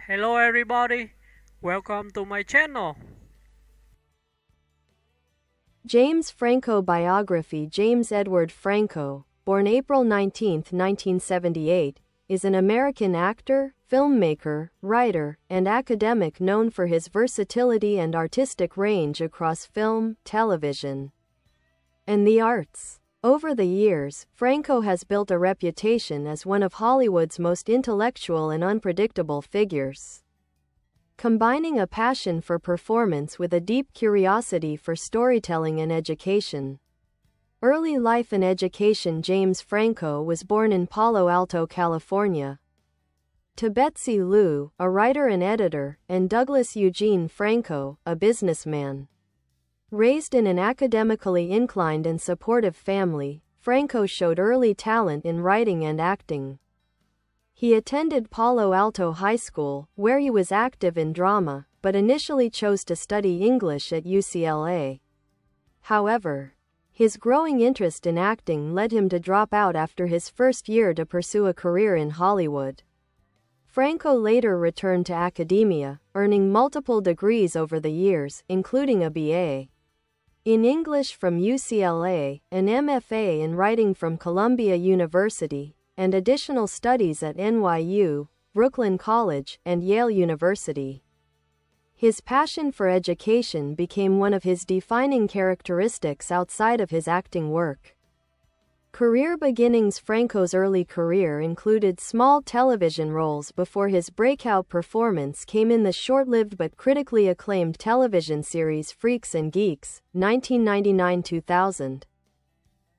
Hello everybody, welcome to my channel. James Franco Biography. James Edward Franco, born April 19, 1978, is an American actor, filmmaker, writer, and academic known for his versatility and artistic range across film, television, and the arts. Over the years, Franco has built a reputation as one of Hollywood's most intellectual and unpredictable figures, combining a passion for performance with a deep curiosity for storytelling and education. Early life and education. James Franco was born in Palo Alto, California, to Betsy Lou, a writer and editor, and Douglas Eugene Franco, a businessman. Raised in an academically inclined and supportive family, Franco showed early talent in writing and acting. He attended Palo Alto High School, where he was active in drama, but initially chose to study English at UCLA. However, his growing interest in acting led him to drop out after his first year to pursue a career in Hollywood. Franco later returned to academia, earning multiple degrees over the years, including a BA in English from UCLA, an MFA in writing from Columbia University, and additional studies at NYU, Brooklyn College, and Yale University. His passion for education became one of his defining characteristics outside of his acting work. Career beginnings. Franco's early career included small television roles before his breakout performance came in the short-lived but critically acclaimed television series Freaks and Geeks, 1999-2000.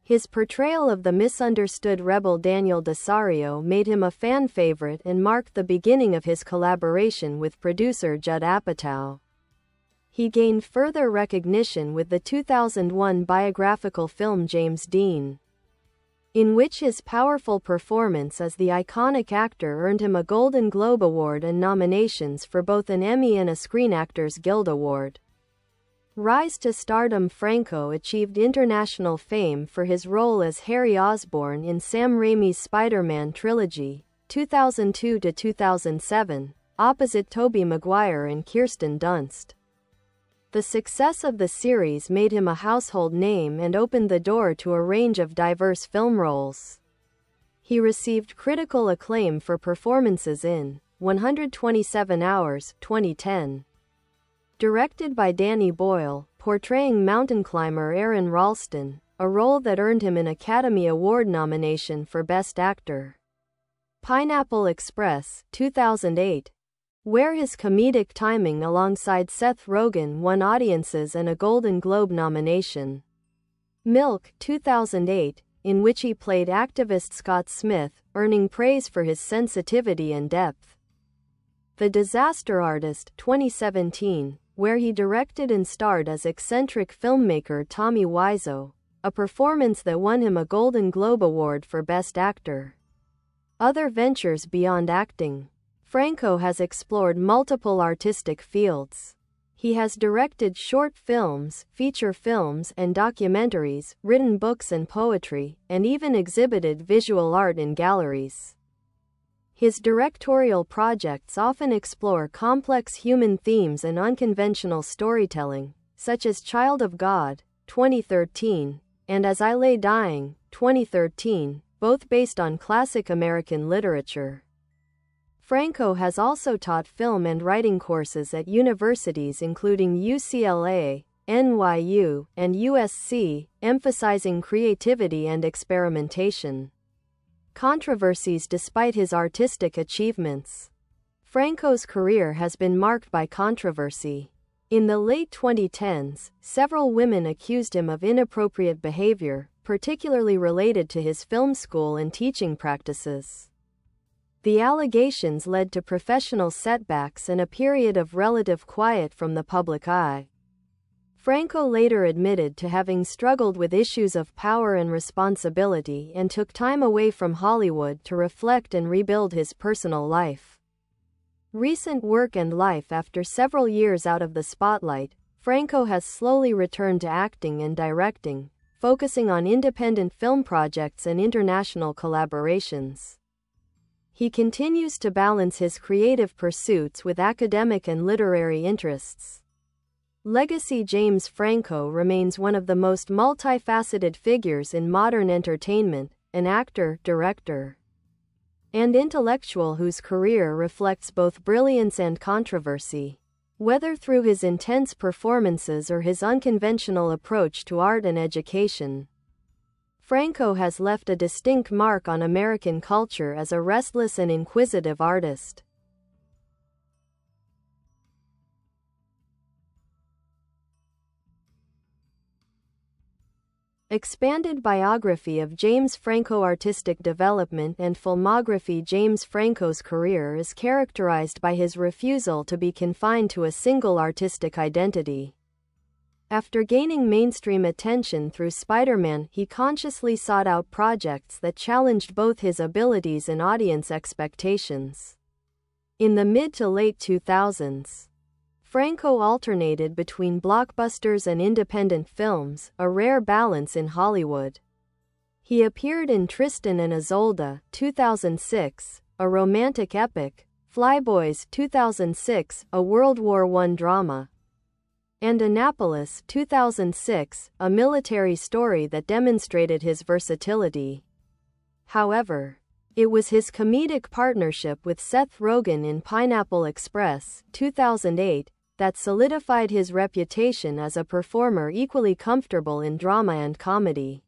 His portrayal of the misunderstood rebel Daniel Desario made him a fan favorite and marked the beginning of his collaboration with producer Judd Apatow. He gained further recognition with the 2001 biographical film James Dean, in which his powerful performance as the iconic actor earned him a Golden Globe Award and nominations for both an Emmy and a Screen Actors Guild Award. Rise to stardom. Franco achieved international fame for his role as Harry Osborn in Sam Raimi's Spider-Man trilogy, 2002-2007, opposite Tobey Maguire and Kirsten Dunst. The success of the series made him a household name and opened the door to a range of diverse film roles. He received critical acclaim for performances in 127 Hours, 2010. Directed by Danny Boyle, portraying mountain climber Aaron Ralston, a role that earned him an Academy Award nomination for Best Actor. Pineapple Express, 2008, where his comedic timing alongside Seth Rogen won audiences and a Golden Globe nomination. Milk, 2008, in which he played activist Scott Smith, earning praise for his sensitivity and depth. The Disaster Artist, 2017, where he directed and starred as eccentric filmmaker Tommy Wiseau, a performance that won him a Golden Globe Award for Best Actor. Other ventures beyond acting. Franco has explored multiple artistic fields. He has directed short films, feature films, and documentaries, written books and poetry, and even exhibited visual art in galleries. His directorial projects often explore complex human themes and unconventional storytelling, such as Child of God, 2013, and As I Lay Dying, 2013, both based on classic American literature. Franco has also taught film and writing courses at universities including UCLA, NYU, and USC, emphasizing creativity and experimentation. Controversies. Despite his artistic achievements, Franco's career has been marked by controversy. In the late 2010s, several women accused him of inappropriate behavior, particularly related to his film school and teaching practices. The allegations led to professional setbacks and a period of relative quiet from the public eye. Franco later admitted to having struggled with issues of power and responsibility and took time away from Hollywood to reflect and rebuild his personal life. Recent work and life. After several years out of the spotlight, Franco has slowly returned to acting and directing, focusing on independent film projects and international collaborations. He continues to balance his creative pursuits with academic and literary interests. Legacy James Franco remains one of the most multifaceted figures in modern entertainment, an actor, director, and intellectual whose career reflects both brilliance and controversy. Whether through his intense performances or his unconventional approach to art and education, Franco has left a distinct mark on American culture as a restless and inquisitive artist. Expanded biography of James Franco. Artistic development and filmography. James Franco's career is characterized by his refusal to be confined to a single artistic identity. After gaining mainstream attention through Spider-Man, he consciously sought out projects that challenged both his abilities and audience expectations. In the mid to late 2000s, Franco alternated between blockbusters and independent films, a rare balance in Hollywood. He appeared in Tristan and Isolde, 2006, a romantic epic, Flyboys, 2006, a World War I drama, and Annapolis, 2006, a military story that demonstrated his versatility. However, it was his comedic partnership with Seth Rogen in Pineapple Express, 2008, that solidified his reputation as a performer equally comfortable in drama and comedy.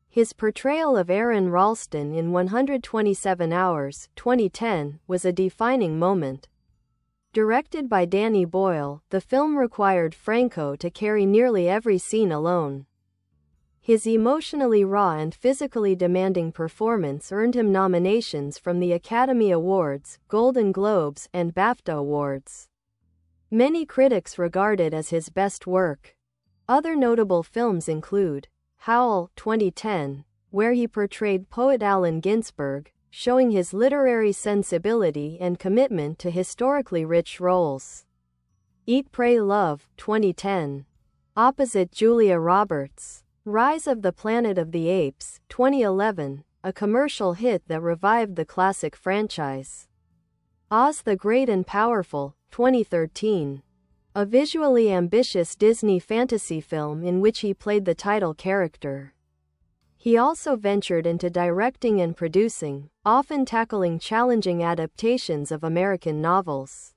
His portrayal of Aaron Ralston in 127 Hours, 2010, was a defining moment. Directed by Danny Boyle, the film required Franco to carry nearly every scene alone. His emotionally raw and physically demanding performance earned him nominations from the Academy Awards, Golden Globes, and BAFTA Awards. Many critics regard it as his best work. Other notable films include Howl, 2010, where he portrayed poet Allen Ginsberg, showing his literary sensibility and commitment to historically rich roles. Eat, Pray, Love, 2010, opposite Julia Roberts. Rise of the Planet of the Apes, 2011, a commercial hit that revived the classic franchise. Oz the Great and Powerful, 2013, a visually ambitious Disney fantasy film in which he played the title character. He also ventured into directing and producing, often tackling challenging adaptations of American novels.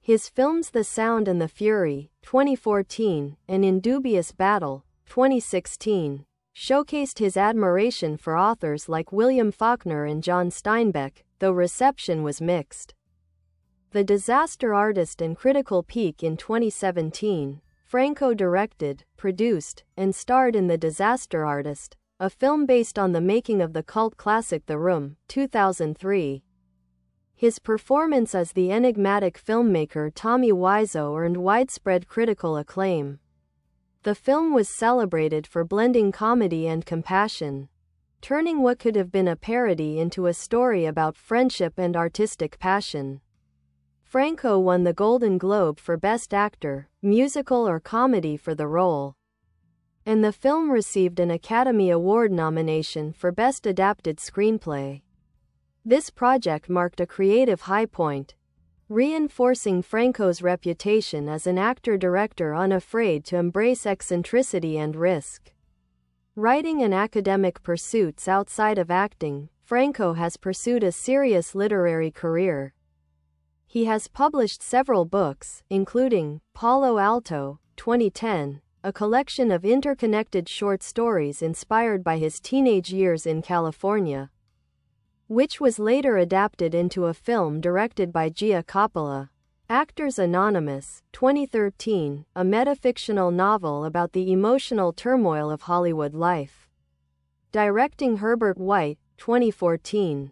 His films The Sound and the Fury, 2014, and In Dubious Battle, 2016, showcased his admiration for authors like William Faulkner and John Steinbeck, though reception was mixed. The Disaster Artist and Critical Peak in 2017, Franco directed, produced, and starred in The Disaster Artist, a film based on the making of the cult classic The Room, 2003. His performance as the enigmatic filmmaker Tommy Wiseau earned widespread critical acclaim. The film was celebrated for blending comedy and compassion, turning what could have been a parody into a story about friendship and artistic passion. Franco won the Golden Globe for Best Actor, Musical or Comedy for the role, and the film received an Academy Award nomination for Best Adapted Screenplay. This project marked a creative high point, reinforcing Franco's reputation as an actor-director unafraid to embrace eccentricity and risk. Writing and academic pursuits outside of acting, Franco has pursued a serious literary career. He has published several books, including Palo Alto, 2010, a collection of interconnected short stories inspired by his teenage years in California, which was later adapted into a film directed by Gia Coppola. Actors Anonymous, 2013, a metafictional novel about the emotional turmoil of Hollywood life. Directing Herbert White, 2014,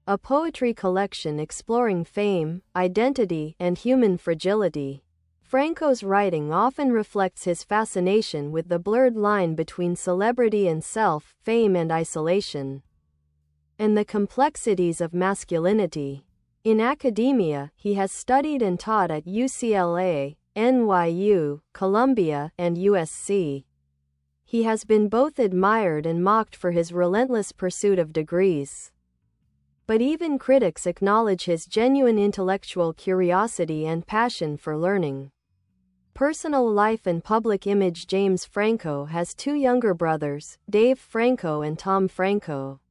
a poetry collection exploring fame, identity, and human fragility. Franco's writing often reflects his fascination with the blurred line between celebrity and self, fame and isolation, and the complexities of masculinity. In academia, he has studied and taught at UCLA, NYU, Columbia, and USC. He has been both admired and mocked for his relentless pursuit of degrees. But even critics acknowledge his genuine intellectual curiosity and passion for learning. Personal life and public image. James Franco has two younger brothers, Dave Franco and Tom Franco,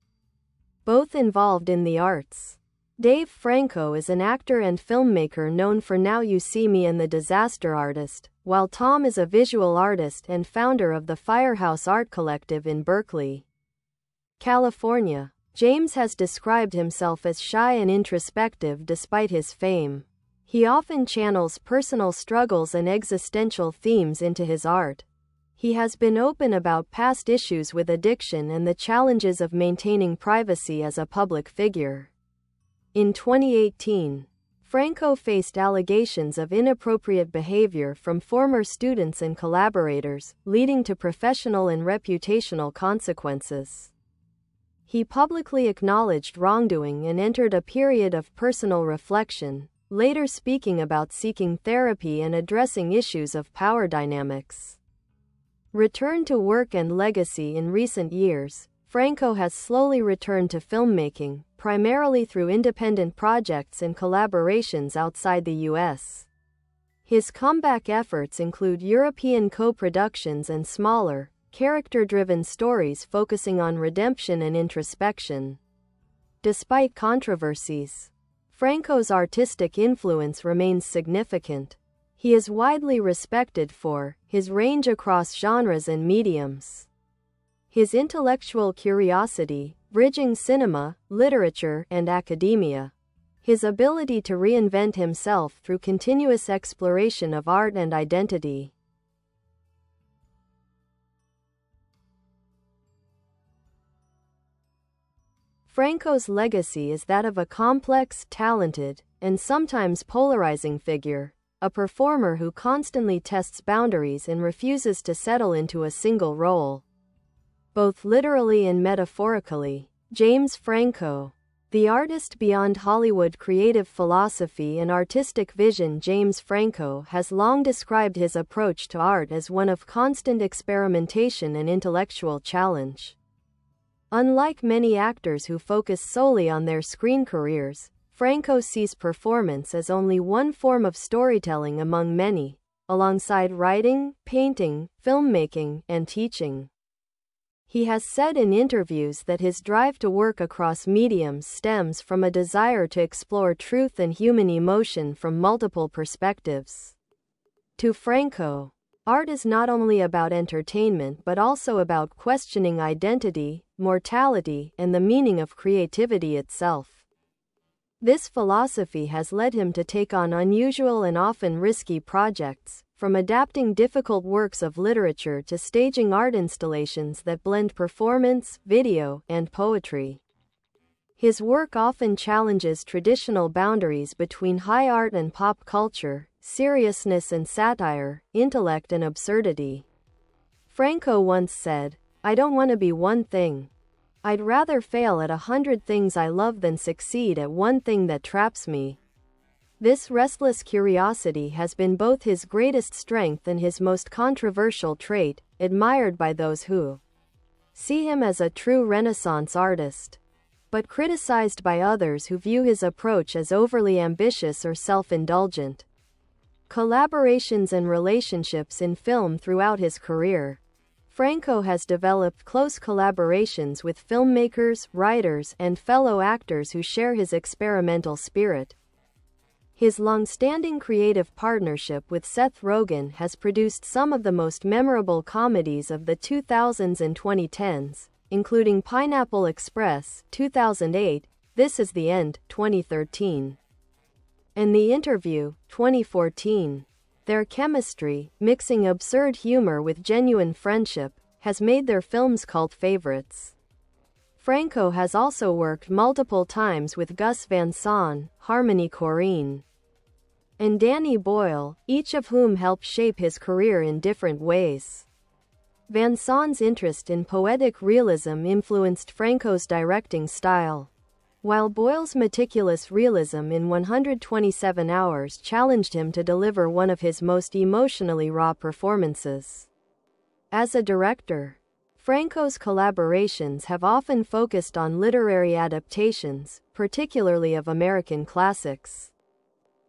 both involved in the arts. Dave Franco is an actor and filmmaker known for Now You See Me and The Disaster Artist, while Tom is a visual artist and founder of the Firehouse Art Collective in Berkeley, California. James has described himself as shy and introspective despite his fame. He often channels personal struggles and existential themes into his art. He has been open about past issues with addiction and the challenges of maintaining privacy as a public figure. In 2018, Franco faced allegations of inappropriate behavior from former students and collaborators, leading to professional and reputational consequences. He publicly acknowledged wrongdoing and entered a period of personal reflection, later speaking about seeking therapy and addressing issues of power dynamics. Return to work and legacy. In recent years, Franco has slowly returned to filmmaking, primarily through independent projects and collaborations outside the U.S. His comeback efforts include European co-productions and smaller, character-driven stories focusing on redemption and introspection. Despite controversies, Franco's artistic influence remains significant. He is widely respected for his range across genres and mediums. His intellectual curiosity, bridging cinema, literature, and academia. His ability to reinvent himself through continuous exploration of art and identity. Franco's legacy is that of a complex, talented, and sometimes polarizing figure, a performer who constantly tests boundaries and refuses to settle into a single role. Both literally and metaphorically, James Franco, the artist beyond Hollywood. Creative philosophy and artistic vision. James Franco has long described his approach to art as one of constant experimentation and intellectual challenge. Unlike many actors who focus solely on their screen careers, Franco sees performance as only one form of storytelling among many, alongside writing, painting, filmmaking, and teaching. He has said in interviews that his drive to work across mediums stems from a desire to explore truth and human emotion from multiple perspectives. To Franco, art is not only about entertainment but also about questioning identity, mortality, and the meaning of creativity itself. This philosophy has led him to take on unusual and often risky projects, from adapting difficult works of literature to staging art installations that blend performance, video, and poetry. His work often challenges traditional boundaries between high art and pop culture, seriousness and satire, intellect and absurdity. Franco once said, "I don't want to be one thing. I'd rather fail at 100 things I love than succeed at one thing that traps me." This restless curiosity has been both his greatest strength and his most controversial trait, admired by those who see him as a true Renaissance artist, but criticized by others who view his approach as overly ambitious or self-indulgent. Collaborations and relationships in film. Throughout his career, Franco has developed close collaborations with filmmakers, writers, and fellow actors who share his experimental spirit. His long-standing creative partnership with Seth Rogen has produced some of the most memorable comedies of the 2000s and 2010s, including Pineapple Express, 2008, This Is the End, 2013, and The Interview, 2014. Their chemistry, mixing absurd humor with genuine friendship, has made their films cult favorites. Franco has also worked multiple times with Gus Van Sant, Harmony Korine, and Danny Boyle, each of whom helped shape his career in different ways. Van Sant's interest in poetic realism influenced Franco's directing style, while Boyle's meticulous realism in 127 Hours challenged him to deliver one of his most emotionally raw performances. As a director, Franco's collaborations have often focused on literary adaptations, particularly of American classics.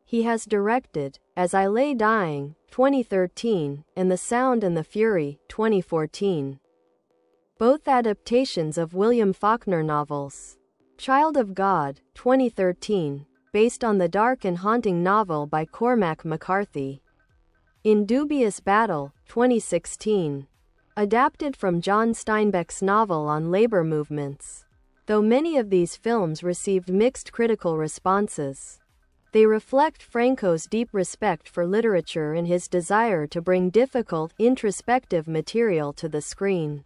He has directed As I Lay Dying, 2013, and The Sound and the Fury, 2014. Both adaptations of William Faulkner novels. Child of God, 2013, based on the dark and haunting novel by Cormac McCarthy. In Dubious Battle, 2016. Adapted from John Steinbeck's novel on labor movements. Though many of these films received mixed critical responses, they reflect Franco's deep respect for literature and his desire to bring difficult, introspective material to the screen.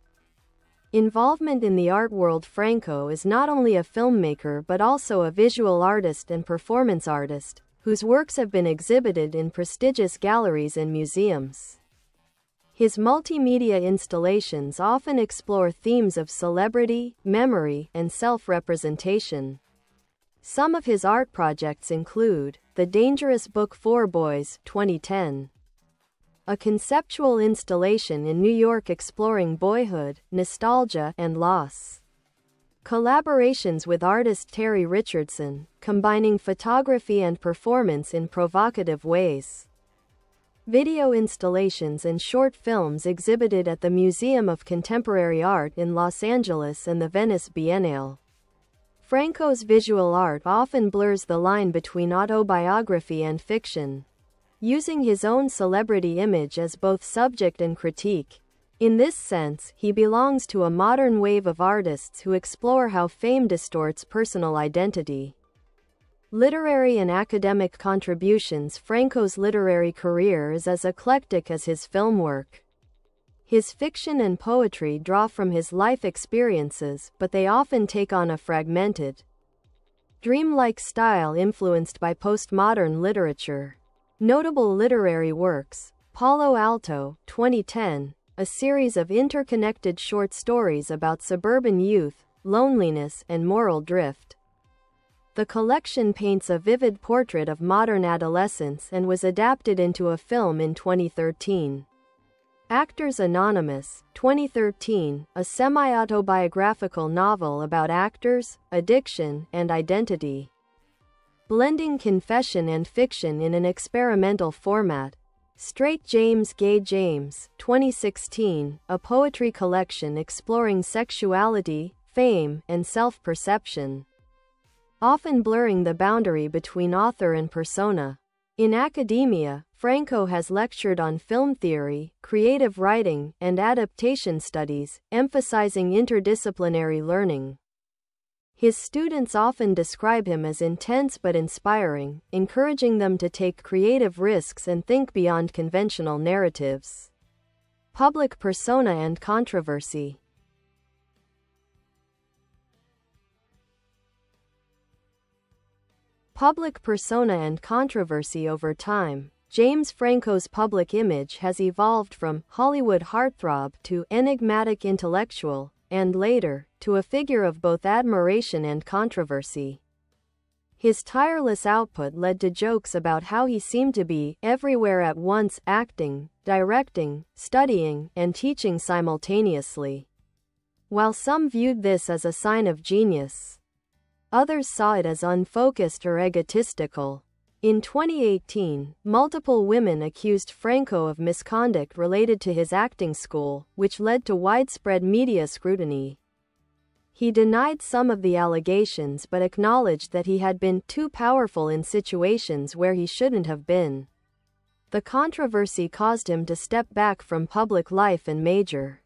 Involvement in the art world. Franco is not only a filmmaker but also a visual artist and performance artist, whose works have been exhibited in prestigious galleries and museums. His multimedia installations often explore themes of celebrity, memory, and self-representation. Some of his art projects include The Dangerous Book for Boys, 2010. A conceptual installation in New York exploring boyhood, nostalgia, and loss. Collaborations with artist Terry Richardson, combining photography and performance in provocative ways. Video installations and short films exhibited at the Museum of Contemporary Art in Los Angeles and the Venice Biennale. Franco's visual art often blurs the line between autobiography and fiction, using his own celebrity image as both subject and critique. In this sense, he belongs to a modern wave of artists who explore how fame distorts personal identity. Literary and academic contributions. Franco's literary career is as eclectic as his film work. His fiction and poetry draw from his life experiences, but they often take on a fragmented, dreamlike style influenced by postmodern literature. Notable literary works: Palo Alto, 2010, a series of interconnected short stories about suburban youth, loneliness, and moral drift. The collection paints a vivid portrait of modern adolescence and was adapted into a film in 2013. Actors Anonymous, 2013, a semi-autobiographical novel about actors, addiction, and identity. Blending confession and fiction in an experimental format. Straight James Gay James, 2016, a poetry collection exploring sexuality, fame, and self-perception, often blurring the boundary between author and persona. In academia, Franco has lectured on film theory, creative writing, and adaptation studies, emphasizing interdisciplinary learning. His students often describe him as intense but inspiring, encouraging them to take creative risks and think beyond conventional narratives. Public persona and controversy. Public persona and controversy. Over time, James Franco's public image has evolved from Hollywood heartthrob to enigmatic intellectual, and later, to a figure of both admiration and controversy. His tireless output led to jokes about how he seemed to be everywhere at once, acting, directing, studying, and teaching simultaneously. While some viewed this as a sign of genius, others saw it as unfocused or egotistical. In 2018, multiple women accused Franco of misconduct related to his acting school, which led to widespread media scrutiny. He denied some of the allegations but acknowledged that he had been too powerful in situations where he shouldn't have been. The controversy caused him to step back from public life and major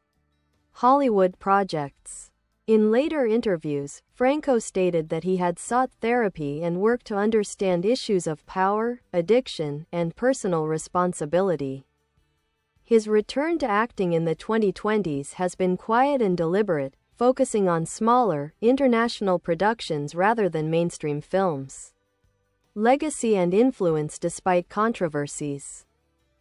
Hollywood projects. In later interviews, Franco stated that he had sought therapy and worked to understand issues of power, addiction, and personal responsibility. His return to acting in the 2020s has been quiet and deliberate, focusing on smaller, international productions rather than mainstream films. Legacy and influence. Despite controversies,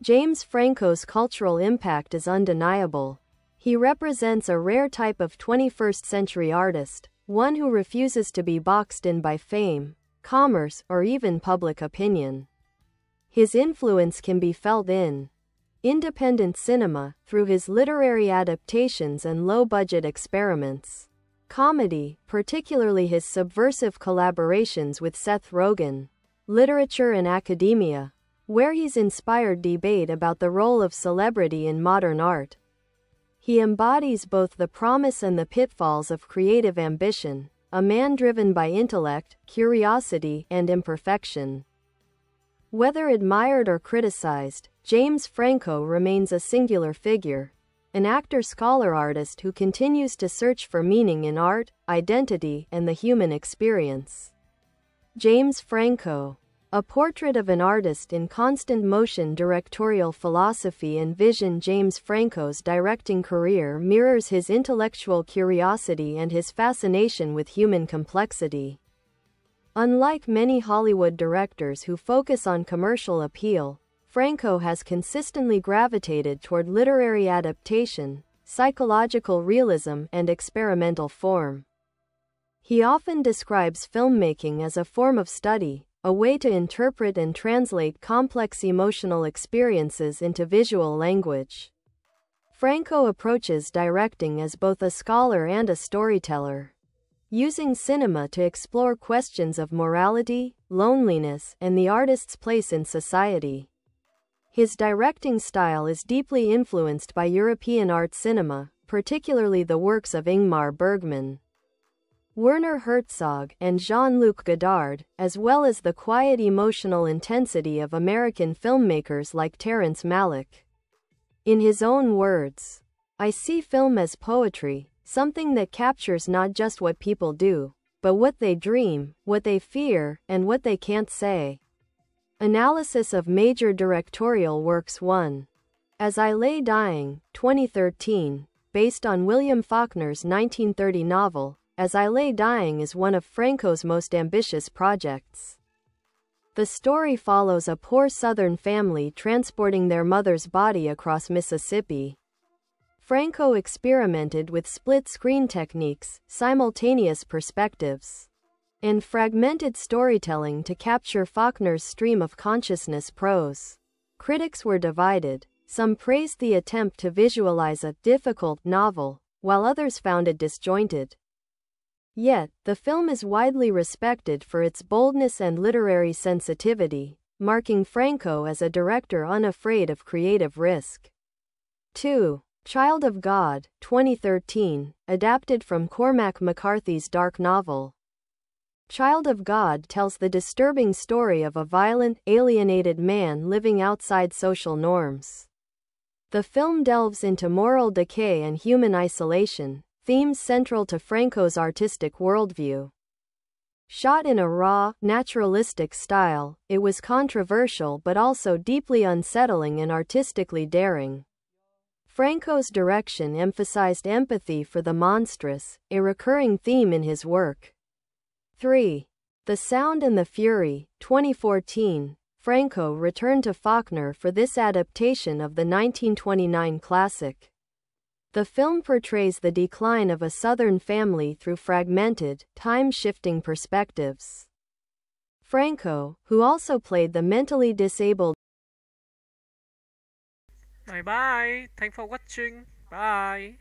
James Franco's cultural impact is undeniable. He represents a rare type of 21st-century artist, one who refuses to be boxed in by fame, commerce, or even public opinion. His influence can be felt in independent cinema, through his literary adaptations and low-budget experiments. Comedy, particularly his subversive collaborations with Seth Rogen. Literature and academia, where he's inspired debate about the role of celebrity in modern art. He embodies both the promise and the pitfalls of creative ambition, a man driven by intellect, curiosity, and imperfection. Whether admired or criticized, James Franco remains a singular figure, an actor-scholar-artist who continues to search for meaning in art, identity, and the human experience. James Franco, a portrait of an artist in constant motion. Directorial philosophy and vision. James Franco's directing career mirrors his intellectual curiosity and his fascination with human complexity. Unlike many Hollywood directors who focus on commercial appeal, Franco has consistently gravitated toward literary adaptation, psychological realism, and experimental form. He often describes filmmaking as a form of study, a way to interpret and translate complex emotional experiences into visual language. Franco approaches directing as both a scholar and a storyteller, using cinema to explore questions of morality, loneliness, and the artist's place in society. His directing style is deeply influenced by European art cinema, particularly the works of Ingmar Bergman, Werner Herzog, and Jean-Luc Godard, as well as the quiet emotional intensity of American filmmakers like Terrence Malick. In his own words, "I see film as poetry, something that captures not just what people do, but what they dream, what they fear, and what they can't say." Analysis of major directorial works. 1. As I Lay Dying, 2013, based on William Faulkner's 1930 novel, As I Lay Dying is one of Franco's most ambitious projects. The story follows a poor Southern family transporting their mother's body across Mississippi. Franco experimented with split-screen techniques, simultaneous perspectives, and fragmented storytelling to capture Faulkner's stream of consciousness prose. Critics were divided. Some praised the attempt to visualize a difficult novel, while others found it disjointed. Yet, the film is widely respected for its boldness and literary sensitivity, marking Franco as a director unafraid of creative risk. 2. Child of God, 2013, adapted from Cormac McCarthy's dark novel. Child of God tells the disturbing story of a violent, alienated man living outside social norms. The film delves into moral decay and human isolation, themes central to Franco's artistic worldview. Shot in a raw, naturalistic style, it was controversial but also deeply unsettling and artistically daring. Franco's direction emphasized empathy for the monstrous, a recurring theme in his work. 3. The Sound and the Fury, 2014, Franco returned to Faulkner for this adaptation of the 1929 classic. The film portrays the decline of a Southern family through fragmented, time-shifting perspectives. Franco, who also played the mentally disabled. Bye bye. Thanks for watching. Bye.